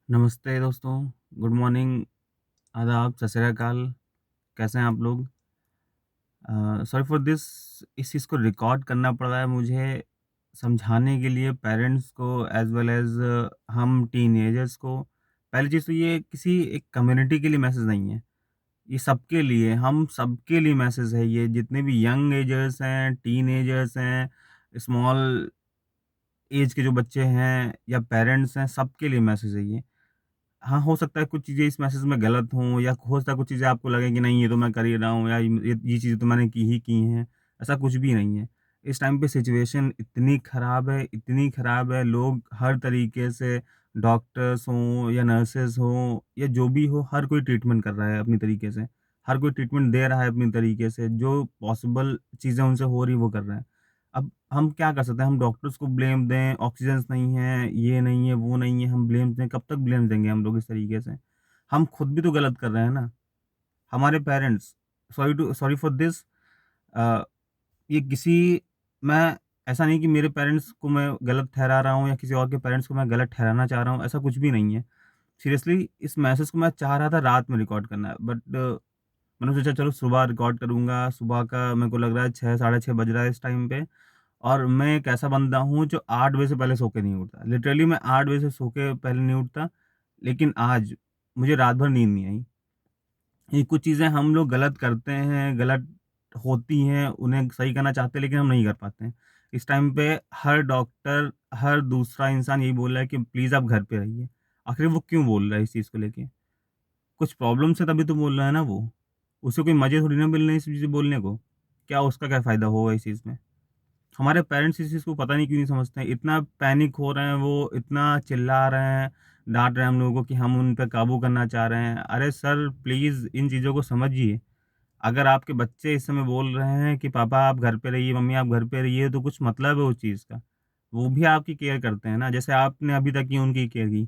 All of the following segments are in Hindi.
नमस्ते दोस्तों, गुड मॉर्निंग, आदाब, सत श्री अकाल, कैसे हैं आप लोग? सॉरी फॉर दिस इस चीज़ को रिकॉर्ड करना पड़ रहा है मुझे समझाने के लिए पेरेंट्स को एज़ वेल एज़ हम टीनेजर्स को। पहली चीज़ तो ये किसी एक कम्युनिटी के लिए मैसेज नहीं है, ये सबके लिए, हम सबके लिए मैसेज है ये, जितने भी यंग एजर्स हैं, टीनेजर्स हैं, स्मॉल एज के जो बच्चे हैं या पेरेंट्स हैं, सबके लिए मैसेज है ये। हाँ, हो सकता है कुछ चीज़ें इस मैसेज में गलत हों या हो सकता है कुछ चीज़ें आपको लगे कि नहीं ये तो मैं कर ही रहा हूँ या ये चीज़ें तो मैंने की ही की हैं, ऐसा कुछ भी नहीं है। इस टाइम पे सिचुएशन इतनी ख़राब है, लोग हर तरीके से डॉक्टर्स हों या नर्सेज़ हों या जो भी हो, हर कोई ट्रीटमेंट कर रहा है अपनी तरीके से। हर कोई ट्रीटमेंट दे रहा है अपनी तरीके से, जो पॉसिबल चीज़ें उनसे हो रही, वो कर रहे हैं। अब हम क्या कर सकते हैं? हम डॉक्टर्स को ब्लेम दें, ऑक्सीजन्स नहीं है, ये नहीं है, वो नहीं है, हम ब्लेम दें, कब तक ब्लेम देंगे हम लोग इस तरीके से? हम खुद भी तो गलत कर रहे हैं ना। हमारे parents sorry for this a, ये किसी मैं ऐसा नहीं कि मेरे पेरेंट्स को मैं गलत ठहरा रहा हूँ या किसी और के पेरेंट्स को मैं गलत ठहराना चाह रहा हूँ, ऐसा कुछ भी नहीं है। सीरियसली इस मैसेज को मैं चाह रहा था रात में रिकॉर्ड करना बट मैंने सोचा चलो सुबह रिकॉर्ड करूँगा, सुबह का मेरे को लग रहा है 6 साढ़े 6 बज रहा है इस टाइम पे। और मैं एक ऐसा बंदा हूँ जो 8 बजे से पहले सो के नहीं उठता। लिटरली मैं 8 बजे से सो के पहले नहीं उठता, लेकिन आज मुझे रात भर नींद नहीं आई। ये कुछ चीज़ें हम लोग गलत करते हैं, गलत होती हैं, उन्हें सही करना चाहते हैं लेकिन हम नहीं कर पाते हैं। इस टाइम पे हर डॉक्टर, हर दूसरा इंसान यही बोल रहा है कि प्लीज़ आप घर पे रहिए। आखिर वो क्यों बोल रहा है इस चीज़ को लेके? कुछ प्रॉब्लम्स है तभी तो बोल रहा है ना वो। उसे कोई मज़े थोड़ी ना मिल रहे हैं इस चीज़ बोलने को। क्या उसका क्या फ़ायदा होगा इस चीज़ में? हमारे पेरेंट्स इस चीज़ को पता नहीं क्यों नहीं समझते हैं, इतना पैनिक हो रहे हैं वो, इतना चिल्ला रहे हैं, डाँट रहे हैं हम लोगों को कि हम उन पे काबू करना चाह रहे हैं। अरे सर प्लीज़ इन चीज़ों को समझिए। अगर आपके बच्चे इस समय बोल रहे हैं कि पापा आप घर पे रहिए, मम्मी आप घर पे रहिए, तो कुछ मतलब है उस चीज़ का। वो भी आपकी केयर करते हैं ना, जैसे आपने अभी तक की उनकी केयर की।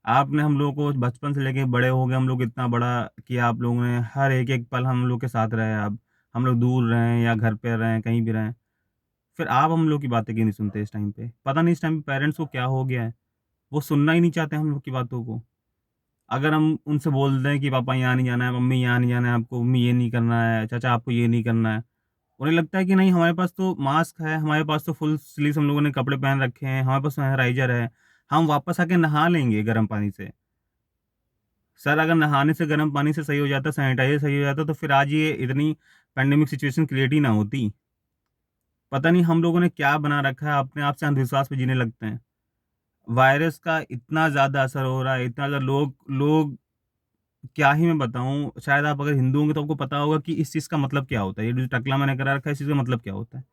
आपने हम लोगों को बचपन से लेके बड़े हो गए, हम लोग इतना बड़ा किया आप लोगों ने, हर एक-एक पल हम लोग के साथ रहे आप। हम लोग दूर रहें या घर पे रहें, कहीं भी रहें। फिर आप हम लोग की बातें क्यों नहीं सुनते इस टाइम पे? पता नहीं इस टाइम पे पेरेंट्स को क्या हो गया है, वो सुनना ही नहीं चाहते हम लोग की बातों को। अगर हम उनसे बोल दें कि पापा यहाँ नहीं जाना है, मम्मी यहाँ नहीं जाना है आपको, मम्मी ये नहीं करना है, चाचा आपको ये नहीं करना है। उन्हें लगता है कि नहीं हमारे पास तो मास्क है, हमारे पास तो फुल स्लीव्स हम लोगों ने कपड़े पहन रखे हैं, हमारे पास सैनिटाइज़र है, हम वापस आके नहा लेंगे गर्म पानी से। सर अगर नहाने से गर्म पानी से सही हो जाता, सैनिटाइज़र सही हो जाता तो फिर आज ये इतनी पैंडेमिक सिचुएशन क्रिएट ही ना होती। पता नहीं हम लोगों ने क्या बना रखा है, अपने आप से अंधविश्वास पे जीने लगते हैं। वायरस का इतना ज़्यादा असर हो रहा है, इतना ज़्यादा लोग लोग क्या ही मैं बताऊँ, शायद आप अगर हिंदू होंगे तो आपको पता होगा कि इस चीज़ का मतलब क्या होता है। ये जो टकला मैंने करा रखा है, इस चीज़ का मतलब क्या होता है?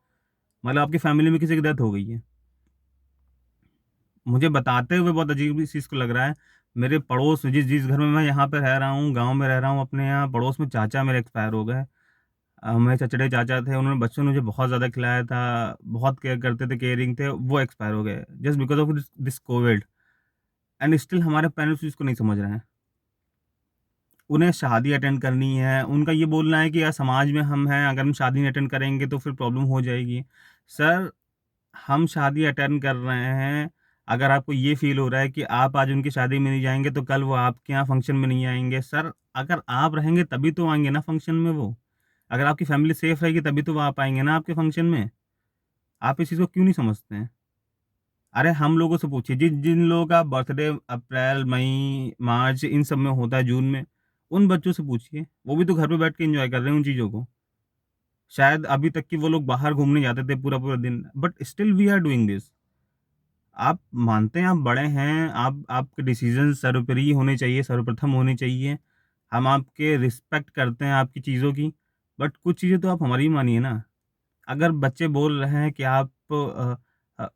मतलब आपकी फैमिली में किसी की डेथ हो गई है। मुझे बताते हुए बहुत अजीब इस चीज़ को लग रहा है। मेरे पड़ोस में जिस जिस घर में मैं यहाँ पे रह रहा हूँ, गाँव में रह रहा हूँ अपने यहाँ, पड़ोस में चाचा मेरे एक्सपायर हो गए। मेरे चचेरे चाचा थे, उन्होंने बचपन में मुझे बहुत ज़्यादा खिलाया था, बहुत केयर करते थे, केयरिंग थे, वो एक्सपायर हो गए just because of this this Covid and still हमारे पेरेंट्स इसको नहीं समझ रहे हैं। उन्हें शादी अटेंड करनी है, उनका ये बोलना है कि यार समाज में हम हैं, अगर हम शादी नहीं अटेंड करेंगे तो फिर प्रॉब्लम हो जाएगी। सर, हम शादी अटेंड कर रहे हैं, अगर आपको ये फ़ील हो रहा है कि आप आज उनकी शादी में नहीं जाएँगे तो कल वो आपके यहाँ फंक्शन में नहीं आएँगे। सर, अगर आप रहेंगे तभी तो आएँगे ना फंक्शन में वो। अगर आपकी फैमिली सेफ रहेगी तभी तो वो आ पाएँगे ना आपके फंक्शन में। आप इस चीज़ को क्यों नहीं समझते हैं? अरे हम लोगों से पूछिए, जिन जिन लोगों का बर्थडे अप्रैल, मई, मार्च इन सब में होता है, जून में, उन बच्चों से पूछिए। वो भी तो घर पे बैठ के एन्जॉय कर रहे हैं उन चीज़ों को। शायद अभी तक कि वो लोग बाहर घूमने जाते थे पूरा-पूरा दिन, but still we are doing this. आप मानते हैं आप बड़े हैं, आप आपके डिसीज़न सर्वोपरि होने चाहिए, सर्वप्रथम होने चाहिए। हम आपके रिस्पेक्ट करते हैं आपकी चीज़ों की, बट कुछ चीज़ें तो आप हमारी भी मानिए ना। अगर बच्चे बोल रहे हैं कि आप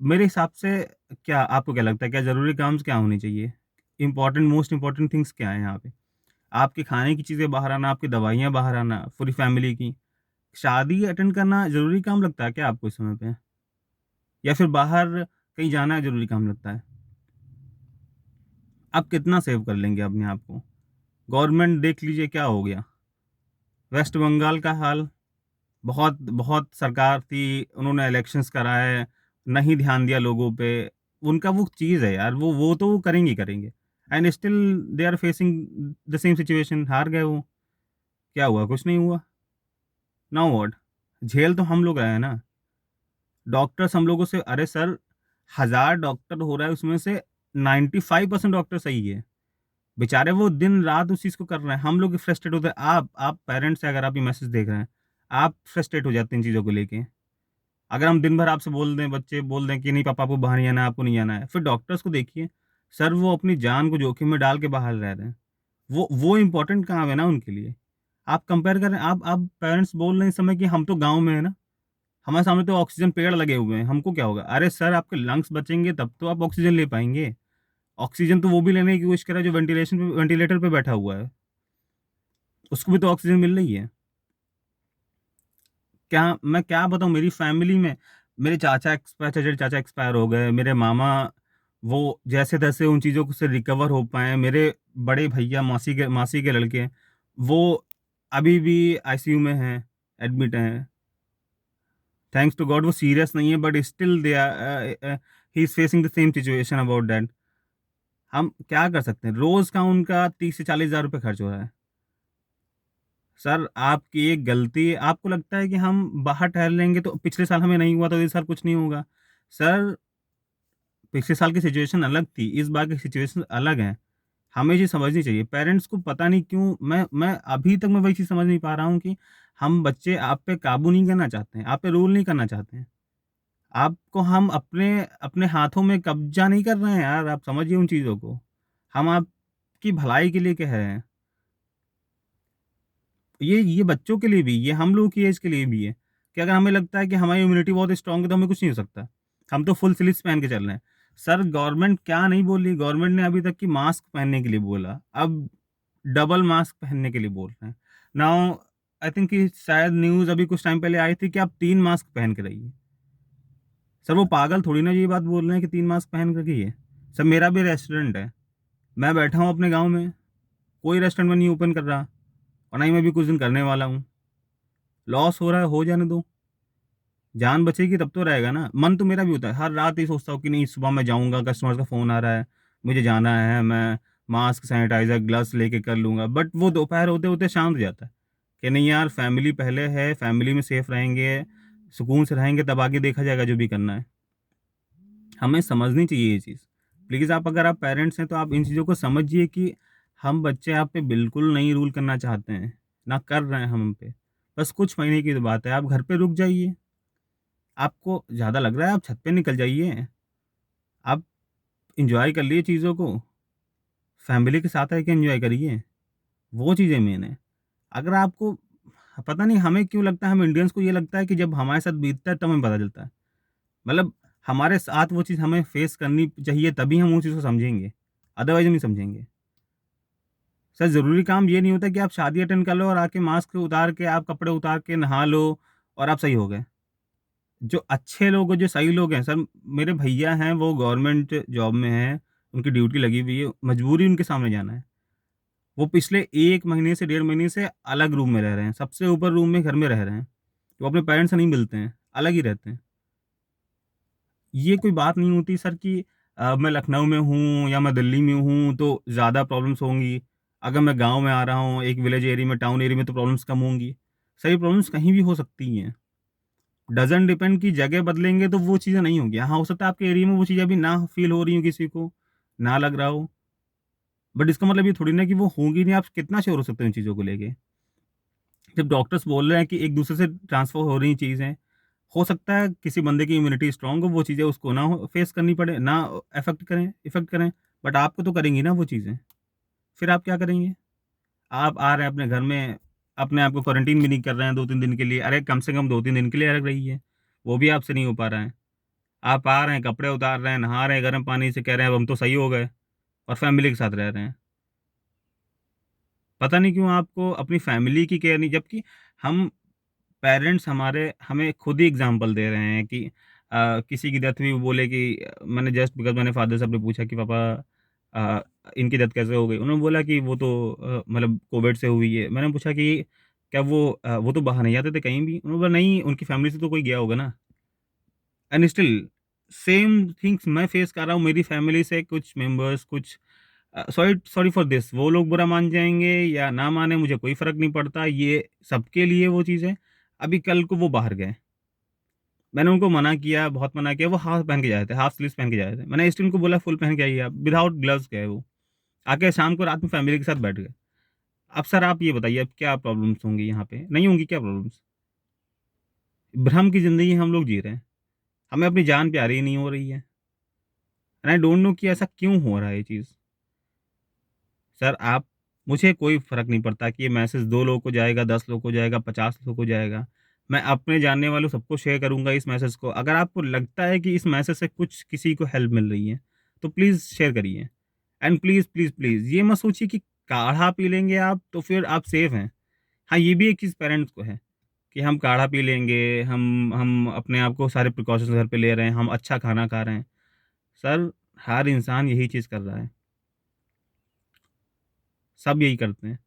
मेरे हिसाब से क्या आपको क्या लगता है, क्या ज़रूरी काम्स क्या होनी चाहिए? इम्पोर्टेंट मोस्ट इम्पोर्टेंट थिंग्स क्या हैं यहाँ पे? आपके खाने की चीज़ें बाहर आना, आपकी दवाइयाँ बाहर आना, पूरी फैमिली की। शादी अटेंड करना ज़रूरी काम लगता है क्या आपको इस समय पे? या फिर बाहर कहीं जाना ज़रूरी काम लगता है? आप कितना सेव कर लेंगे अपने आप को? गवर्नमेंट देख लीजिए क्या हो गया। वेस्ट बंगाल का हाल बहुत बहुत सरकार थी, उन्होंने इलेक्शंस कराए, नहीं ध्यान दिया लोगों पे। उनका वो चीज़ है यार, वो तो वो करेंगे ही करेंगे। And still they are facing the same situation, हार गए वो। क्या हुआ? कुछ नहीं हुआ। Now what? झेल तो हम लोग रहे हैं ना। डॉक्टर्स हम लोगों से, अरे सर, 1000 डॉक्टर हो रहा है, उसमें से 95% डॉक्टर सही है। बेचारे वो दिन-रात उस चीज़ को कर रहे हैं। हम लोग फ्रस्ट्रेट होते हैं। आप पेरेंट्स हैं, अगर आप ये मैसेज देख रहे हैं, आप फ्रस्ट्रेट हो जाते हैं इन चीज़ों को लेके। अगर हम दिन भर आपसे बोल दें, बच्चे बोल दें कि नहीं पापा आपको बाहर नहीं आना है, आपको नहीं आना है। फिर डॉक्टर्स को देखिए, सर वो अपनी जान को जोखिम में डाल के बाहर रह रहे हैं। वो इम्पोर्टेंट काम है ना उनके लिए। आप कंपेयर कर रहे हैं, आप पेरेंट्स बोल रहे हैं इस समय कि हम तो गाँव में हैं ना, हमारे सामने तो ऑक्सीजन पेड़ लगे हुए हैं, हमको क्या होगा? अरे सर, आपके लंग्स बचेंगे तब तो आप ऑक्सीजन ले पाएँगे। ऑक्सीजन तो वो भी लेने की कोशिश कर रहा है जो वेंटिलेटर पे बैठा हुआ है, उसको भी तो ऑक्सीजन मिल रही है। क्या मैं क्या बताऊँ, मेरी फैमिली में मेरे चचेरे चाचा एक्सपायर हो गए, मेरे मामा वो जैसे-तैसे उन चीज़ों से रिकवर हो पाए, मेरे बड़े भैया मासी के लड़के, वो अभी भी आईसीयू में हैं, एडमिट हैं। थैंक्स टू गॉड वो सीरियस नहीं है, but still he is facing the same situation about that. हम क्या कर सकते हैं? रोज़ का उनका 30 से 40,000 रुपए खर्च हो रहा है। सर, आपकी एक गलती, आपको लगता है कि हम बाहर टहल लेंगे तो पिछले साल हमें नहीं हुआ तो इस साल कुछ नहीं होगा। सर, पिछले साल की सिचुएशन अलग थी, इस बार की सिचुएशन अलग है। हमें ये समझनी चाहिए। पेरेंट्स को पता नहीं क्यों, मैं अभी तक मैं वही चीज़ समझ नहीं पा रहा हूँ कि हम बच्चे आप पे काबू नहीं करना चाहते हैं, आप पे रूल नहीं करना चाहते हैं। आपको हम अपने अपने हाथों में कब्ज़ा नहीं कर रहे हैं यार, आप समझिए उन चीज़ों को। हम आपकी भलाई के लिए कह रहे हैं। ये बच्चों के लिए भी, ये हम लोगों की एज के लिए भी है, कि अगर हमें लगता है कि हमारी इम्यूनिटी बहुत स्ट्रॉन्ग है तो हमें कुछ नहीं हो सकता। हम तो फुल स्लीव्स पहन के चल रहे हैं। सर, गवर्नमेंट क्या नहीं बोल रही, गवर्नमेंट ने अभी तक कि मास्क पहनने के लिए बोला, अब डबल मास्क पहनने के लिए बोल रहे हैं। नाउ आई थिंक कि शायद न्यूज़ अभी कुछ टाइम पहले आई थी कि आप 3 मास्क पहन के रहिए। सर, वो पागल थोड़ी ना ये बात बोल रहे हैं कि 3 मास्क पहन कर रहिए। सर, मेरा भी रेस्टोरेंट है, मैं बैठा हूँ अपने गाँव में, कोई रेस्टोरेंट में नहीं ओपन कर रहा और ना ही मैं अभी कुछ दिन करने वाला हूँ। लॉस हो रहा है, हो जाने दो। जान बचेगी तब तो रहेगा ना। मन तो मेरा भी होता है, हर रात ये सोचता हूँ कि नहीं सुबह मैं जाऊँगा, कस्टमर का फ़ोन आ रहा है, मुझे जाना है, मैं मास्क, सैनिटाइज़र, ग्लव्स लेके कर लूँगा। बट वो दोपहर होते-होते शाम हो जाता है, कि नहीं यार फैमिली पहले है, फैमिली में सेफ रहेंगे, सुकून से रहेंगे तब आगे देखा जाएगा जो भी करना है। हमें समझनी चाहिए ये चीज़। प्लीज़ आप, अगर आप पेरेंट्स हैं तो आप इन चीज़ों को समझिए कि हम बच्चे आप पे बिल्कुल नहीं रूल करना चाहते हैं, ना कर रहे हैं हम पे। बस कुछ महीने की तो बात है, आप घर पे रुक जाइए। आपको ज़्यादा लग रहा है, आप छत पे निकल जाइए। आप एन्जॉय कर लिए चीज़ों को, फैमिली के साथ रह के एन्जॉय करिए, वो चीज़ें मेन है। अगर आपको पता नहीं हमें क्यों लगता है, हम इंडियंस को ये लगता है कि जब हमारे साथ बीतता है तब हमें पता चलता है। मतलब हमारे साथ वो चीज़ हमें फेस करनी चाहिए तभी हम उस चीज़ को समझेंगे, अदरवाइज़ हम नहीं समझेंगे। सर, ज़रूरी काम ये नहीं होता कि आप शादी अटेंड कर लो और आके मास्क उतार के, आप कपड़े उतार के नहा लो और आप सही हो गए। जो अच्छे लोग हैं, जो सही लोग हैं सर, मेरे भैया हैं वो गवर्नमेंट जॉब में हैं, उनकी ड्यूटी लगी हुई है, मजबूरी उनके सामने जाना है। वो पिछले 1 महीने से 1.5 महीने से अलग रूम में रह रहे हैं, सबसे ऊपर रूम में घर में रह रहे हैं। वो अपने पेरेंट्स से नहीं मिलते हैं, अलग ही रहते हैं। ये कोई बात नहीं होती सर कि मैं लखनऊ में हूँ या मैं दिल्ली में हूँ तो ज़्यादा प्रॉब्लम्स होंगी। अगर मैं गाँव में आ रहा हूँ, एक विलेज एरिया में, टाउन एरिया में तो प्रॉब्लम्स कम होंगी। सर, ये प्रॉब्लम्स कहीं भी हो सकती हैं। डज़न्ट डिपेंड कि जगह बदलेंगे तो वो चीज़ें नहीं होंगी। हाँ, हो सकता है आपके एरिया में वो चीज़ें अभी ना फ़ील हो रही हों किसी को, ना लग रहा हो, बट इसका मतलब ये थोड़ी ना कि वो होंगी नहीं, आप कितना श्योर हो सकते हो इन चीज़ों को लेके? जब डॉक्टर्स बोल रहे हैं कि एक-दूसरे से ट्रांसफ़र हो रही चीज़ें, हो सकता है किसी बंदे की इम्यूनिटी स्ट्रॉन्ग हो, वो चीज़ें उसको ना हो फेस करनी पड़े, ना इफ़ेक्ट करें, बट आपको तो करेंगी ना वो चीज़ें। फिर आप क्या करेंगे? आप आ रहे हैं अपने घर में, अपने आप को क्वारंटीन भी नहीं कर रहे हैं 2-3 दिन के लिए। अरे, कम से कम 2-3 दिन के लिए अलग रहिए, वो भी आपसे नहीं हो पा रहा है। आप आ रहे हैं, कपड़े उतार रहे हैं, नहा रहे हैं गर्म पानी से, कह रहे हैं अब हम तो सही हो गए और फैमिली के साथ रह रहे हैं। पता नहीं क्यों आपको अपनी फैमिली की केयर नहीं, जबकि हम पेरेंट्स हमारे हमें खुद ही एग्ज़ाम्पल दे रहे हैं कि किसी की डेथ हुई वो बोले कि मैंने जस्ट बिकॉज़ मैंने फादर साहब ने पूछा कि पापा अ, इनकी डेथ कैसे हो गई? उन्होंने बोला कि वो तो मतलब कोविड से हुई है। मैंने पूछा कि क्या वो तो बाहर नहीं जाते थे कहीं भी? उन्होंने बोला नहीं, उनकी फैमिली से तो कोई गया होगा ना। एंड स्टिल सेम थिंग्स मैं फेस कर रहा हूँ, मेरी फैमिली से कुछ मेंबर्स, कुछ सॉरी सॉरी फॉर दिस, वो लोग बुरा मान जाएँगे या ना माने मुझे कोई फ़र्क नहीं पड़ता, ये सबके लिए वो चीज़ है। अभी कल को वो बाहर गए, मैंने उनको मना किया, बहुत मना किया, वो हाफ पहन के जा रहे थे, हाफ स्लीव्स पहन के जा रहे थे। मैंने स्टिल उनको बोला फुल पहन के आइए आप, विदाउट ग्लव्स गए वो। आके शाम को रात में फैमिली के साथ बैठ गए। अब सर आप ये बताइए अब क्या प्रॉब्लम्स होंगी यहाँ पे? नहीं होंगी क्या प्रॉब्लम्स? भ्रम की ज़िंदगी हम लोग जी रहे हैं। हमें अपनी जान प्यारी नहीं हो रही है। एंड आई डोंट नो कि ऐसा क्यों हो रहा है ये चीज़। सर आप, मुझे कोई फ़र्क नहीं पड़ता कि ये मैसेज 2 लोगों को जाएगा, 10 लोगों को जाएगा, 50 लोगों को जाएगा। मैं अपने जानने वालों सबको शेयर करूँगा इस मैसेज को। अगर आपको लगता है कि इस मैसेज से कुछ किसी को हेल्प मिल रही है, तो प्लीज़ शेयर करिए। एंड प्लीज़, प्लीज़, प्लीज़ ये मत सोचिए कि काढ़ा पी लेंगे आप तो फिर आप सेफ़ हैं। हाँ, ये भी एक चीज़ पेरेंट्स को है कि हम काढ़ा पी लेंगे, हम अपने आप को सारे प्रिकॉशंस घर पे ले रहे हैं, हम अच्छा खाना खा रहे हैं। सर, हर इंसान यही चीज़ कर रहा है, सब यही करते हैं।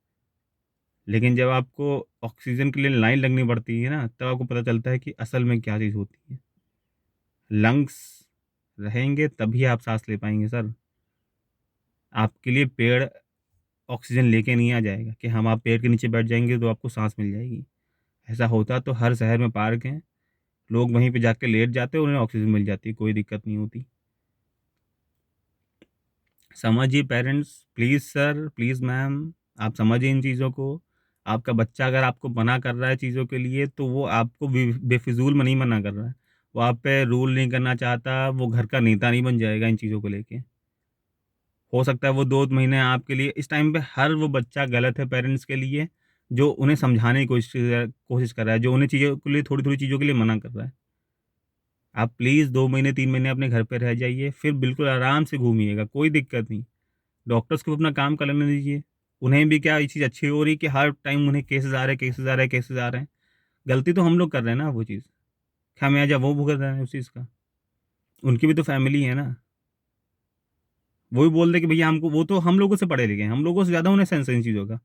लेकिन जब आपको ऑक्सीजन के लिए लाइन लगनी पड़ती है ना, तब आपको पता चलता है कि असल में क्या चीज़ होती है। लंग्स रहेंगे तभी आप साँस ले पाएँगे सर। आपके लिए पेड़ ऑक्सीजन लेके नहीं आ जाएगा कि हम आप पेड़ के नीचे बैठ जाएँगे तो आपको साँस मिल जाएगी। ऐसा होता तो हर शहर में पार्क हैं, लोग वहीं पे जाके लेट जाते, उन्हें ऑक्सीजन मिल जाती, कोई दिक्कत नहीं होती। समझिए parents, please sir, please ma'am, आप समझिए इन चीज़ों को। आपका बच्चा अगर आपको मना कर रहा है चीज़ों के लिए, तो वो आपको बेफिज़ूल में नहीं मना कर रहा है। वो आप पे रूल नहीं करना चाहता, वो घर का नेता नहीं बन जाएगा इन चीज़ों को लेके। हो सकता है वो 2 महीने आपके लिए इस टाइम पे हर वो बच्चा गलत है पेरेंट्स के लिए, जो उन्हें समझाने की कोशिश कर रहा है, जो उन्हें चीज़ों के लिए थोड़ी-थोड़ी चीज़ों के लिए मना कर रहा है। आप प्लीज़ 2 महीने, 3 महीने अपने घर पे रह जाइए, फिर बिल्कुल आराम से घूमिएगा, कोई दिक्कत नहीं। डॉक्टर्स को अपना काम कर लेने दीजिए। उन्हें भी क्या ये चीज़ अच्छी हो रही है कि हर टाइम उन्हें केसेज़ आ रहे हैं, केसेज़ आ रहे हैं, केसेज़ आ रहे हैं। गलती तो हम लोग कर रहे हैं ना वो चीज़, खामियाज़ा वो भुगत रहे हैं उस चीज़ का। उनकी भी तो फैमिली है ना। वो भी बोल दे कि भैया हमको, वो तो हम लोगों से पढ़े लिखे हैं, हम लोगों से ज़्यादा उन्हें सेंस है इन चीज़ों का।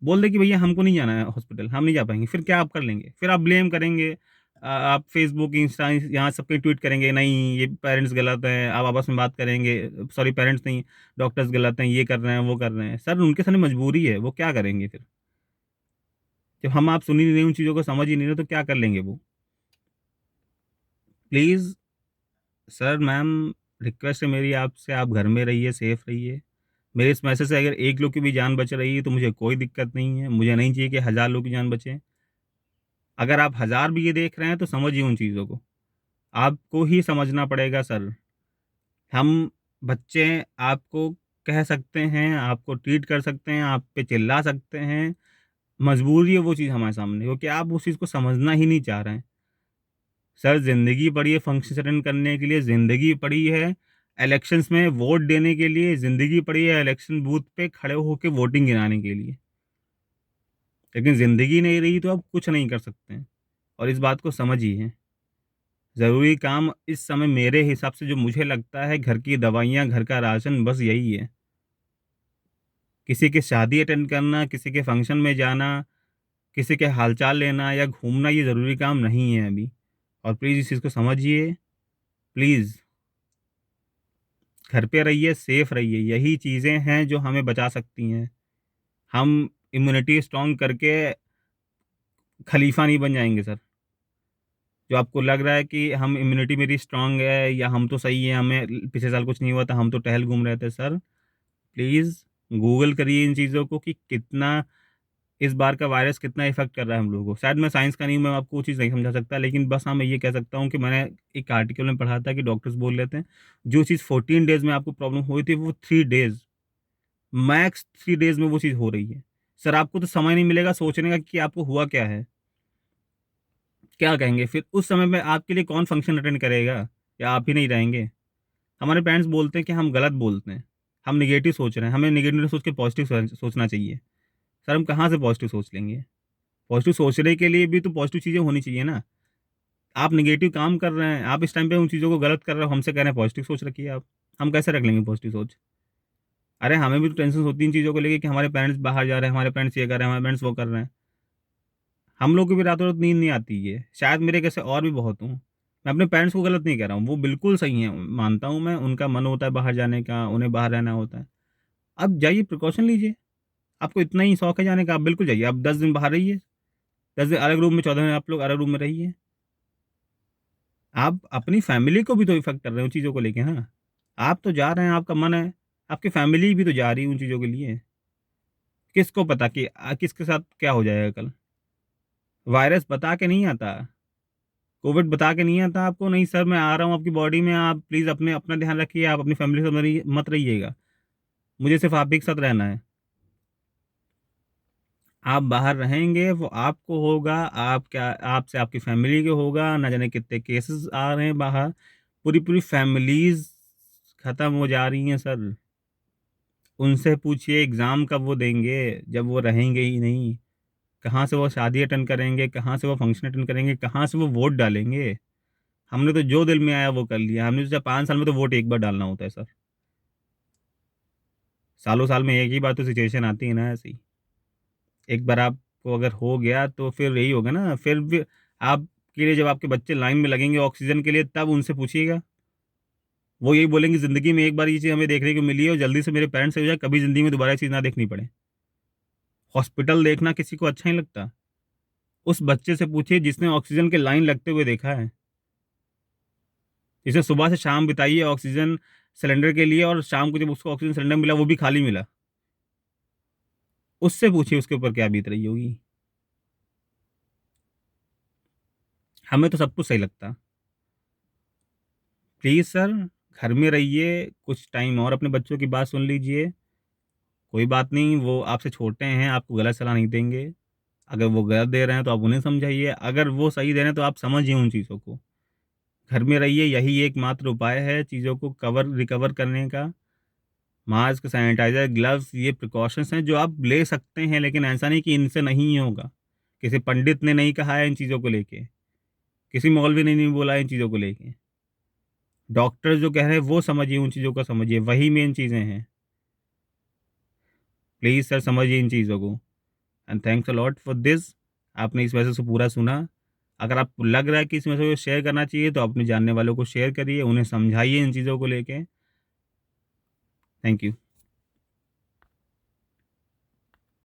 बोल दे कि भैया हमको नहीं जाना है हॉस्पिटल, हम नहीं जा पाएँगे, फिर क्या आप कर लेंगे? फिर आप ब्लेम करेंगे, आप फ़ेसबुक, इंस्टा यहाँ सब पे ट्वीट करेंगे, नहीं ये पेरेंट्स गलत हैं, आप आपस में बात करेंगे, सॉरी पेरेंट्स नहीं, डॉक्टर्स गलत हैं, ये कर रहे हैं, वो कर रहे हैं। सर उनके सामने मजबूरी है, वो क्या करेंगे फिर? जब हम आप सुन ही नहीं रहे, उन चीज़ों को समझ ही नहीं रहे, तो क्या कर लेंगे वो? प्लीज़ सर, मैम, रिक्वेस्ट है मेरी आपसे, आप घर में रहिए, सेफ रहिए। मेरे इस मैसेज से अगर 1 लोग की भी जान बच रही है, तो मुझे कोई दिक्कत नहीं है। मुझे नहीं चाहिए कि 1000 लोग की जान बचे। अगर आप 1000 भी ये देख रहे हैं, तो समझिए उन चीज़ों को। आपको ही समझना पड़ेगा सर। हम बच्चे आपको कह सकते हैं, आपको ट्रीट कर सकते हैं, आप पे चिल्ला सकते हैं, मजबूरी है वो चीज़ हमारे सामने, क्योंकि आप उस चीज़ को समझना ही नहीं चाह रहे हैं। सर ज़िंदगी पड़ी है फंक्शंस अटेंड करने के लिए, ज़िंदगी पड़ी है इलेक्शंस में वोट देने के लिए, ज़िंदगी पड़ी है इलेक्शन बूथ पे खड़े होके वोटिंग गिराने के लिए। लेकिन ज़िंदगी नहीं रही तो आप कुछ नहीं कर सकते हैं, और इस बात को समझिए। ज़रूरी काम इस समय मेरे हिसाब से जो मुझे लगता है, घर की दवाइयाँ, घर का राशन, बस यही है। किसी की शादी अटेंड करना, किसी के फंक्शन में जाना, किसी के हालचाल लेना या घूमना, ये ज़रूरी काम नहीं है अभी। और प्लीज़ इस चीज़ को समझिए, प्लीज़। घर पे रहिए, सेफ रहिए, यही चीज़ें हैं जो हमें बचा सकती हैं। हम इम्यूनिटी स्ट्रॉन्ग करके खलीफा नहीं बन जाएँगे सर। जो आपको लग रहा है कि हम इम्यूनिटी मेरी स्ट्रॉन्ग है या हम तो सही हैं, हमें पिछले साल कुछ नहीं हुआ था, हम तो टहल घूम रहे थे, सर प्लीज़ गूगल करिए इन चीज़ों को कि कितना इस बार का वायरस कितना इफ़ेक्ट कर रहा है हम लोगों को। शायद मैं साइंस का नहीं हूँ, मैं आपको वो चीज़ नहीं समझा सकता, लेकिन बस हाँ, मैं ये कह सकता हूँ कि मैंने एक आर्टिकल में पढ़ा था कि डॉक्टर्स बोल रहे थे, जो चीज़ 14 डेज़ में आपको प्रॉब्लम हुई थी, वो 3 डेज़, मैक्स 3 डेज़ में वो चीज़ हो रही है। सर आपको तो समय नहीं मिलेगा सोचने का कि आपको हुआ क्या है? क्या कहेंगे? फिर उस समय में आपके लिए कौन फंक्शन अटेंड करेगा? या आप ही नहीं रहेंगे? हमारे पेरेंट्स बोलते हैं कि हम गलत बोलते हैं, हम नेगेटिव सोच रहे हैं, हमें नेगेटिव ना सोच के पॉज़िटिव सोचना चाहिए। सर हम कहाँ से पॉज़िटिव सोच लेंगे? पॉज़िटिव सोचने के लिए भी तो पॉज़िटिव चीज़ें होनी चाहिए ना। आप नेगेटिव काम कर रहे हैं, आप इस टाइम पे उन चीज़ों को गलत कर रहे हो, हमसे कह रहे हैं पॉज़िटिव सोच रखिए आप। हम कैसे रख लेंगे पॉज़िटिव सोच? अरे हमें भी तो टेंशन होती है इन चीज़ों को लेके कि हमारे पेरेंट्स बाहर जा रहे हैं, हमारे पेरेंट्स ये कर रहे हैं, हमारे पेरेंट्स वो कर रहे हैं। हम लोग को भी रातों-रात नींद नहीं आती है। शायद मेरे जैसे और भी बहुत हों। मैं अपने पेरेंट्स को गलत नहीं कह रहा हूँ, वो बिल्कुल सही हैं, मानता हूँ मैं, उनका मन होता है बाहर जाने का, उन्हें बाहर रहना होता है। अब जाइए प्रिकॉशन लीजिए, आपको इतना ही शौक है जाने का, आप बिल्कुल जाइए, आप 10 दिन बाहर रहिए, 10 दिन अलग रूम में, 14 दिन आप लोग अलग रूम में रहिए। आप अपनी फैमिली को भी तो इफ़ेक्ट कर रहे हो उन चीज़ों को लेके ना। आप तो जा रहे हैं, आपका मन है, आपकी फैमिली भी तो जा रही है उन चीज़ों के लिए। किसको पता कि किसके साथ क्या हो जाएगा कल? वायरस बता के नहीं आता, कोविड बता के नहीं आता आपको, नहीं सर मैं आ रहा हूँ आपकी बॉडी में, आप प्लीज़ अपना ध्यान रखिए, आप अपनी फैमिली के साथ मत रहिएगा। मुझे सिर्फ़ आप ही के साथ रहना है। आप बाहर रहेंगे, वो आपको होगा, आप क्या आपसे आपकी फैमिली को होगा, ना जाने कितने केसेज़ आ रहे हैं बाहर, पूरी-पूरी फैमिलीज़ खत्म हो जा रही हैं सर। उनसे पूछिए एग्ज़ाम कब वो देंगे, जब वो रहेंगे ही नहीं। कहाँ से वो शादी अटेंड करेंगे, कहाँ से वो फंक्शन अटेंड करेंगे, कहाँ से वो वोट डालेंगे? हमने तो जो दिल में आया वो कर लिया। हमने सोचा 5 साल में तो वोट एक बार डालना होता है सर। सालों-साल में एक ही बार तो सिचुएशन आती है ना ऐसी। एक बार आपको अगर हो गया तो फिर यही होगा ना, फिर भी आपके लिए जब आपके बच्चे लाइन में लगेंगे ऑक्सीजन के लिए तब उनसे पूछिएगा। वो यही बोलेंगे ज़िंदगी में एक बार ये चीज़ हमें देखने को मिली है और जल्दी से मेरे पेरेंट्स सही हो जाए, कभी ज़िंदगी में दोबारा ये चीज़ ना देखनी पड़े। हॉस्पिटल देखना किसी को अच्छा नहीं लगता। उस बच्चे से पूछिए जिसने ऑक्सीजन के लाइन लगते हुए देखा है। जिसे सुबह से शाम बिताई है ऑक्सीजन सिलेंडर के लिए और शाम को जब उसको ऑक्सीजन सिलेंडर मिला वो भी खाली मिला। उससे पूछिए उसके ऊपर क्या बीत रही होगी। हमें तो सब कुछ सही लगता। प्लीज़ सर, घर में रहिए, कुछ टाइम और अपने बच्चों की बात सुन लीजिए। कोई बात नहीं, वो आपसे छोटे हैं, आपको गलत सलाह नहीं देंगे। अगर वो गलत दे रहे हैं तो आप उन्हें समझाइए, अगर वो सही दे रहे हैं तो आप समझिए उन चीज़ों को। घर में रहिए, यही एकमात्र उपाय है चीज़ों को रिकवर करने का। मास्क, सैनिटाइज़र, ग्लव्स ये प्रिकॉशंस हैं जो आप ले सकते हैं, लेकिन ऐसा नहीं कि इनसे नहीं होगा। किसी पंडित ने नहीं कहा है इन चीज़ों को लेके, किसी मौलवी ने नहीं बोला है इन चीज़ों को लेके। डॉक्टर जो कह रहे हैं वो समझिए, उन चीज़ों को समझिए, वही मेन चीज़ें हैं। प्लीज़ सर समझिए इन चीज़ों को and thanks a lot for this. आपने इस मैसेज को पूरा सुना। अगर आपको लग रहा है कि इस मैसेज को शेयर करना चाहिए तो अपने जानने वालों को शेयर करिए, उन्हें समझाइए इन चीज़ों को लेके। Thank you.